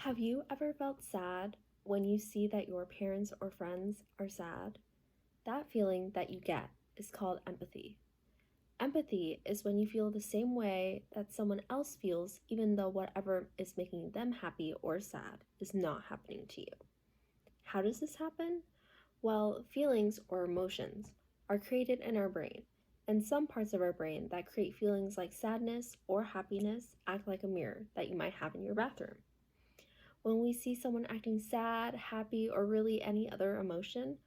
Have you ever felt sad when you see that your parents or friends are sad? That feeling that you get is called empathy. Empathy is when you feel the same way that someone else feels, even though whatever is making them happy or sad is not happening to you. How does this happen? Well, feelings or emotions are created in our brain, and some parts of our brain that create feelings like sadness or happiness act like a mirror that you might have in your bathroom. When we see someone acting sad, happy, or really any other emotion,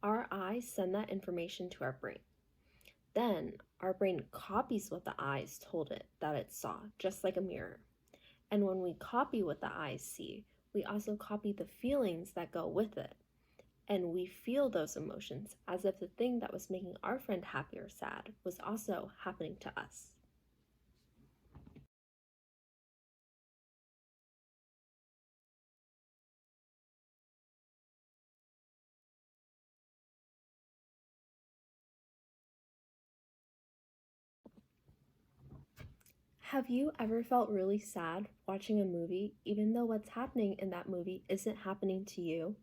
our eyes send that information to our brain. Then, our brain copies what the eyes told it that it saw, just like a mirror. And when we copy what the eyes see, we also copy the feelings that go with it. And we feel those emotions as if the thing that was making our friend happy or sad was also happening to us. Have you ever felt really sad watching a movie even though what's happening in that movie isn't happening to you?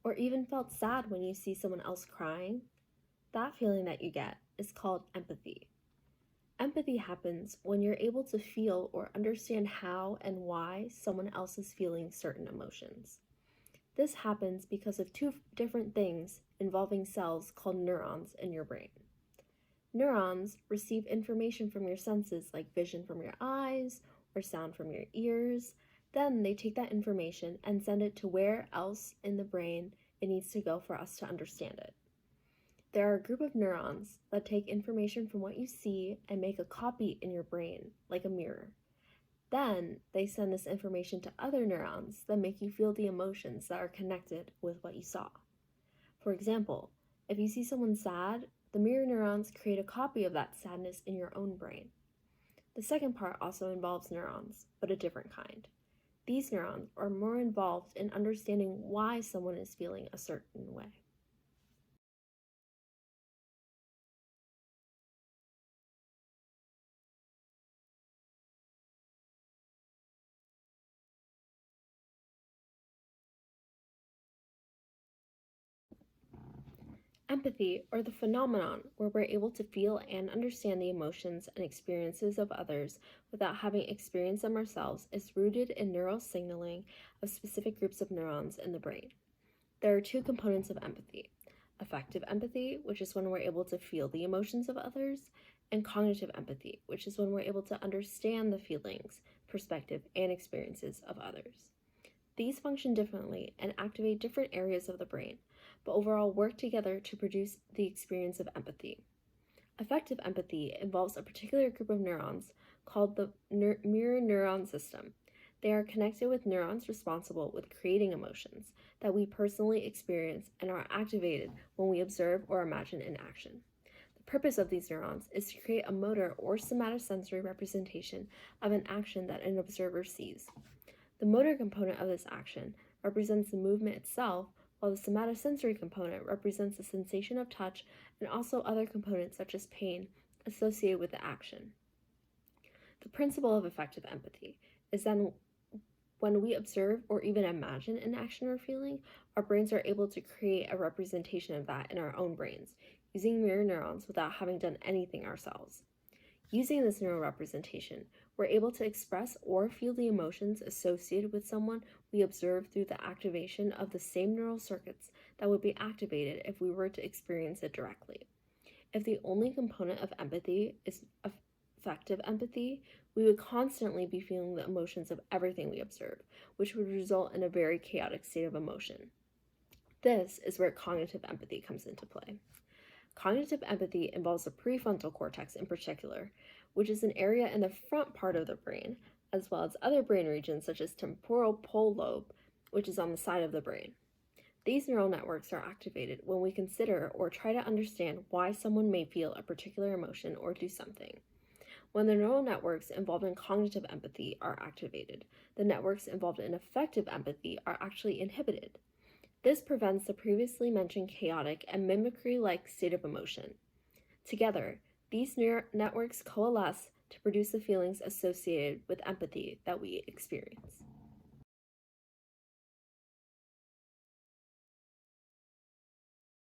Or even felt sad when you see someone else crying? That feeling that you get is called empathy. Empathy happens when you're able to feel or understand how and why someone else is feeling certain emotions. This happens because of two different things involving cells called neurons in your brain. Neurons receive information from your senses like vision from your eyes or sound from your ears. Then they take that information and send it to where else in the brain it needs to go for us to understand it. There are a group of neurons that take information from what you see and make a copy in your brain, like a mirror. Then they send this information to other neurons that make you feel the emotions that are connected with what you saw. For example, if you see someone sad, the mirror neurons create a copy of that sadness in your own brain. The second part also involves neurons, but a different kind. These neurons are more involved in understanding why someone is feeling a certain way. Empathy, or the phenomenon where we're able to feel and understand the emotions and experiences of others without having experienced them ourselves, is rooted in neural signaling of specific groups of neurons in the brain. There are two components of empathy: affective empathy, which is when we're able to feel the emotions of others, and cognitive empathy, which is when we're able to understand the feelings, perspective, and experiences of others. These function differently and activate different areas of the brain, but overall work together to produce the experience of empathy. Affective empathy involves a particular group of neurons called the mirror neuron system. They are connected with neurons responsible with creating emotions that we personally experience and are activated when we observe or imagine an action. The purpose of these neurons is to create a motor or somatosensory representation of an action that an observer sees. The motor component of this action represents the movement itself, while the somatosensory component represents the sensation of touch and also other components such as pain associated with the action. The principle of affective empathy is that when we observe or even imagine an action or feeling, our brains are able to create a representation of that in our own brains, using mirror neurons without having done anything ourselves. Using this neural representation, we're able to express or feel the emotions associated with someone we observe through the activation of the same neural circuits that would be activated if we were to experience it directly. If the only component of empathy is affective empathy, we would constantly be feeling the emotions of everything we observe, which would result in a very chaotic state of emotion. This is where cognitive empathy comes into play. Cognitive empathy involves the prefrontal cortex in particular, which is an area in the front part of the brain, as well as other brain regions such as temporal pole lobe, which is on the side of the brain. These neural networks are activated when we consider or try to understand why someone may feel a particular emotion or do something. When the neural networks involved in cognitive empathy are activated, the networks involved in affective empathy are actually inhibited. This prevents the previously mentioned chaotic and mimicry-like state of emotion. Together, these networks coalesce to produce the feelings associated with empathy that we experience.